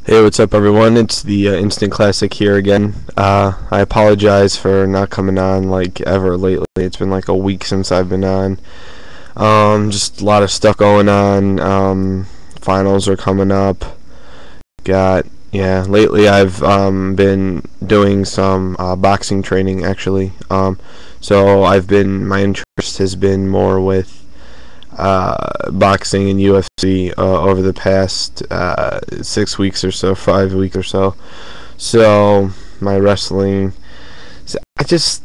Hey, what's up, everyone? It's the Instant Classic here again. I apologize for not coming on like ever lately. It's been like a week since I've been on. Just a lot of stuff going on. Finals are coming up. Lately I've been doing some boxing training actually. So my interest has been more with boxing and UFC over the past 6 weeks or so, 5 weeks or so. So my wrestling, I just,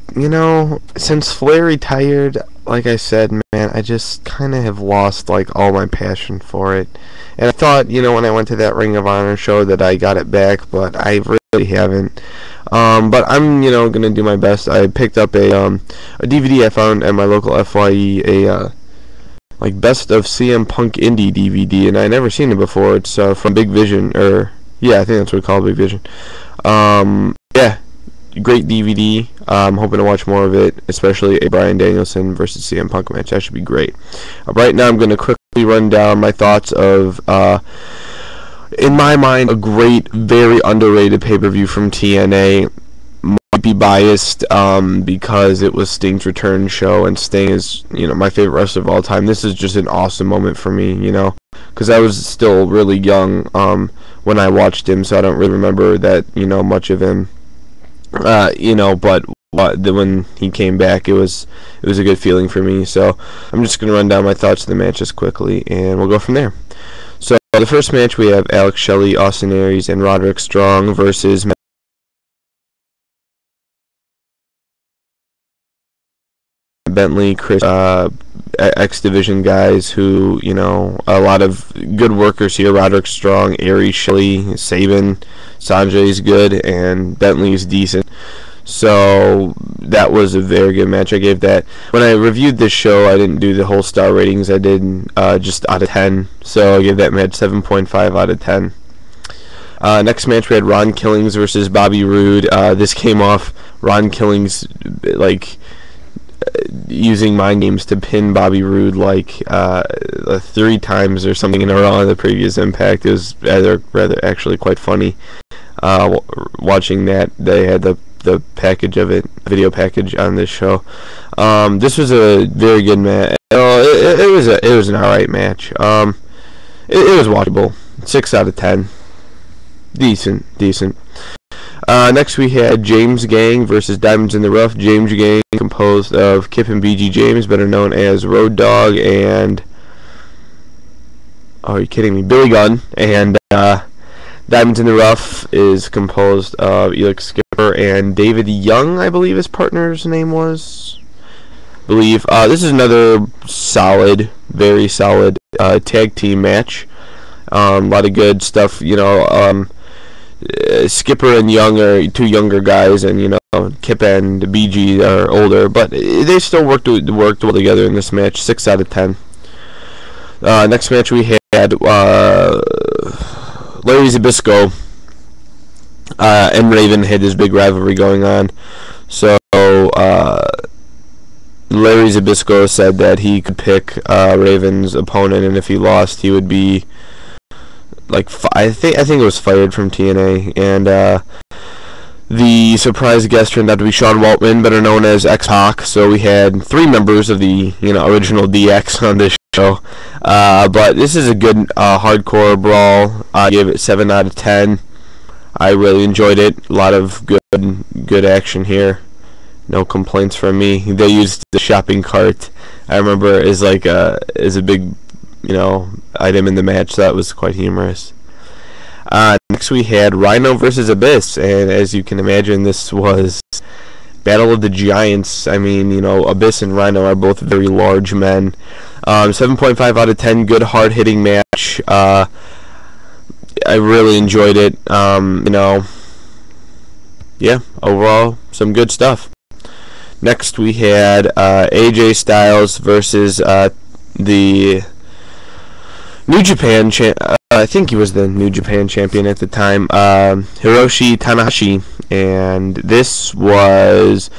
since Flair retired, like I said, man, I just kind of have lost like all my passion for it. And I thought, when I went to that Ring of Honor show that I got it back, but I really haven't. But I'm, gonna do my best. I picked up a DVD I found at my local FYE, like best of CM Punk indie DVD, and I never seen it before. It's from Big Vision, or yeah, I think that's what we call it, Big Vision. Yeah, great DVD. I'm hoping to watch more of it, especially a Bryan Danielson versus CM Punk match. That should be great. Right now, I'm going to quickly run down my thoughts of, in my mind, a great, very underrated pay-per-view from TNA. Might be biased because it was Sting's return show, and Sting is, my favorite wrestler of all time. This is just an awesome moment for me, because I was still really young when I watched him, so I don't really remember that, much of him. But when he came back, it was a good feeling for me. So I'm just gonna run down my thoughts of the matches quickly, and we'll go from there. So the first match, we have Alex Shelley, Austin Aries, and Roderick Strong versus Bentley, Chris, X Division guys who, a lot of good workers here. Roderick Strong, Aries, Shelley, Sabin, Sanjay's good, and Bentley's decent. So that was a very good match. I gave that, when I reviewed this show, I didn't do the whole star ratings. I did just out of 10. So I gave that match 7.5 out of 10. Next match, we had Ron Killings versus Bobby Roode. This came off Ron Killings using mind games to pin Bobby Roode like 3 times or something in a row on the previous Impact. It was rather actually quite funny watching that. They had the package of it, video package on this show. This was a very good match. It was an alright match. It was watchable. 6 out of 10. Decent. Next we had James Gang versus Diamonds in the Rough. James Gang, composed of Kip and BG James, better known as Road Dogg, and are you kidding me? Billy Gunn. And Diamonds in the Rough is composed of Elix Skipper and David Young, I believe his partner's name was. This is another solid, very solid tag team match. A lot of good stuff, Skipper and Young are 2 younger guys, and Kip and BG are older, but they still worked well together in this match. 6 out of 10. Next match we had Larry Zbyszko and Raven had this big rivalry going on. So Larry Zbyszko said that he could pick Raven's opponent, and if he lost, he would be I think it was fired from TNA. And the surprise guest turned out to be Sean Waltman, better known as X-Pac. So we had 3 members of the original DX on this show. But this is a good hardcore brawl. I gave it 7 out of 10. I really enjoyed it. A lot of good action here. No complaints from me. They used the shopping cart, I remember, as a big item in the match. So that was quite humorous. Next we had Rhino versus Abyss, and as you can imagine, this was Battle of the Giants. I mean, Abyss and Rhino are both very large men. 7.5 out of 10. Good hard-hitting match. I really enjoyed it. Yeah, overall, some good stuff. Next we had AJ Styles versus the New Japan I think he was the New Japan champion at the time, Hiroshi Tanahashi, and this was,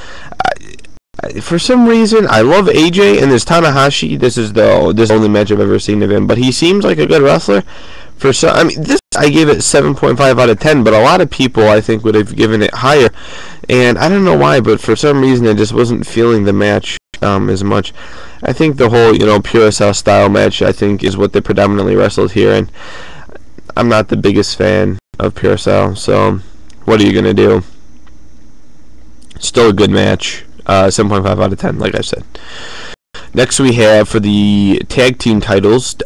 for some reason, I love AJ, and this Tanahashi, this is the only match I've ever seen of him, but he seems like a good wrestler. For some, I mean, this I gave it 7.5 out of 10, but a lot of people I think would have given it higher, and I don't know why, but for some reason I just wasn't feeling the match as much. I think the whole, PSL style match, I think, is what they predominantly wrestled here, and I'm not the biggest fan of PSL, so what are you gonna do? Still a good match. 7.5 out of 10, like I said. Next we have for the tag team titles.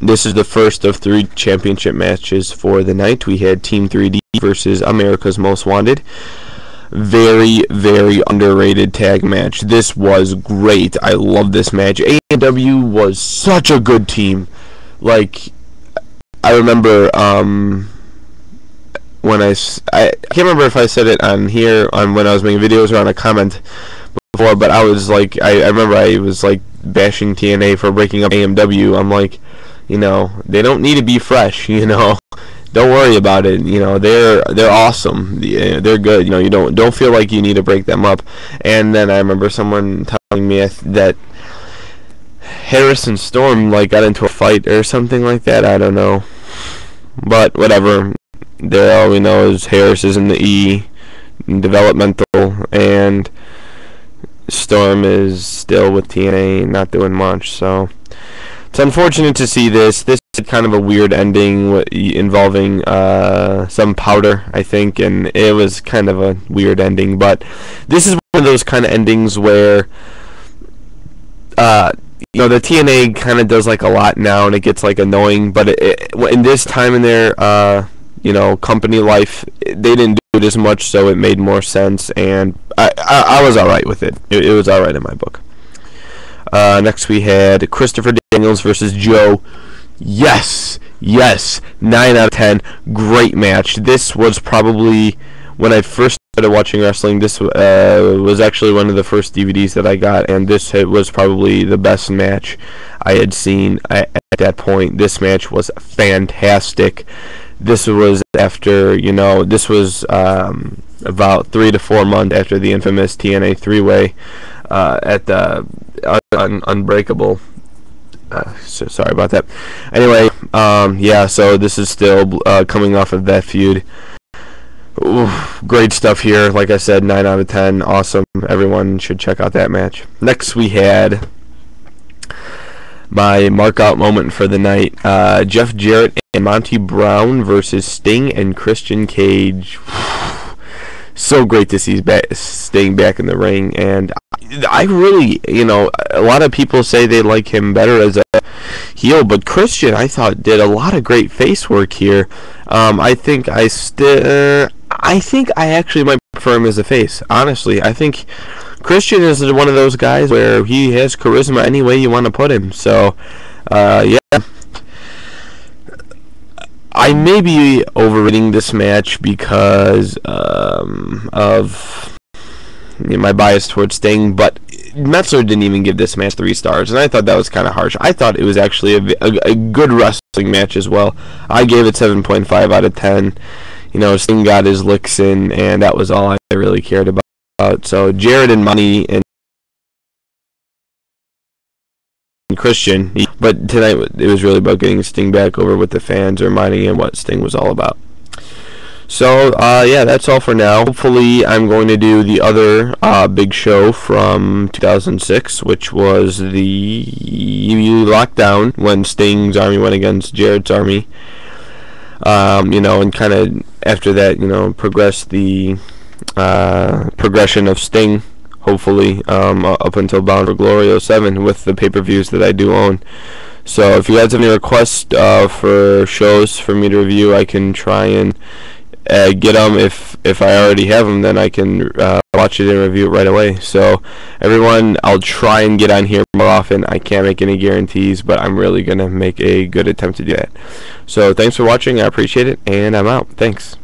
This is the first of 3 championship matches for the night. We had Team 3D versus America's Most Wanted. Very, very underrated tag match. This was great. I love this match. A&W was such a good team. Like, I remember when I can't remember if I said it on here when I was making videos or on a comment before, but I was like, I remember I was like bashing TNA for breaking up AMW. I'm like, they don't need to be fresh, don't worry about it. They're awesome. They're good. You don't feel like you need to break them up. And then I remember someone telling me that Harris and Storm got into a fight or something like that. I don't know, but whatever. All we know is Harris is in the E, developmental, and Storm is still with TNA, not doing much. So it's unfortunate to see this. This is kind of a weird ending involving some powder, I think, and it was kind of a weird ending. But this is one of those kind of endings where the TNA kind of does a lot now, and it gets annoying. But in this time in their company life, they didn't do it as much, so it made more sense, and I was alright with it. It was alright in my book. Next we had Christopher Daniels versus Joe. Yes, 9 out of 10. Great match. This was probably, when I first started watching wrestling, this was actually one of the first DVDs that I got, and this was probably the best match I had seen at that point. This match was fantastic. This was after, this was about 3 to 4 months after the infamous TNA 3-way at the Unbreakable. So sorry about that. Anyway, so this is still coming off of that feud. Ooh, great stuff here. Like I said, 9 out of 10. Awesome. Everyone should check out that match. Next we had my mark-out moment for the night. Jeff Jarrett and Monty Brown versus Sting and Christian Cage. So great to see Sting back in the ring, and I really, a lot of people say they like him better as a heel, but Christian, I thought, did a lot of great face work here. I think I actually might prefer him as a face. Honestly, I think Christian is one of those guys where he has charisma any way you want to put him. So, yeah. I may be overrating this match because of my bias towards Sting, but Metzler didn't even give this match 3 stars, and I thought that was kind of harsh. I thought it was actually a good wrestling match as well. I gave it 7.5 out of 10. Sting got his licks in, and that was all I really cared about. So Jarrett and Money and Christian, but tonight it was really about getting Sting back over with the fans, reminding him what Sting was all about. So yeah, that's all for now. Hopefully I'm going to do the other big show from 2006, which was the lockdown when Sting's army went against Jarrett's army. And kind of after that, progress the progression of Sting, hopefully, up until Bound for Glory 07 with the pay-per-views that I do own. So if you guys have any requests for shows for me to review, I can try and get them. If I already have them, then I can watch it and review it right away. So everyone, I'll try and get on here more often. I can't make any guarantees, but I'm really going to make a good attempt to do that. So thanks for watching. I appreciate it, and I'm out. Thanks.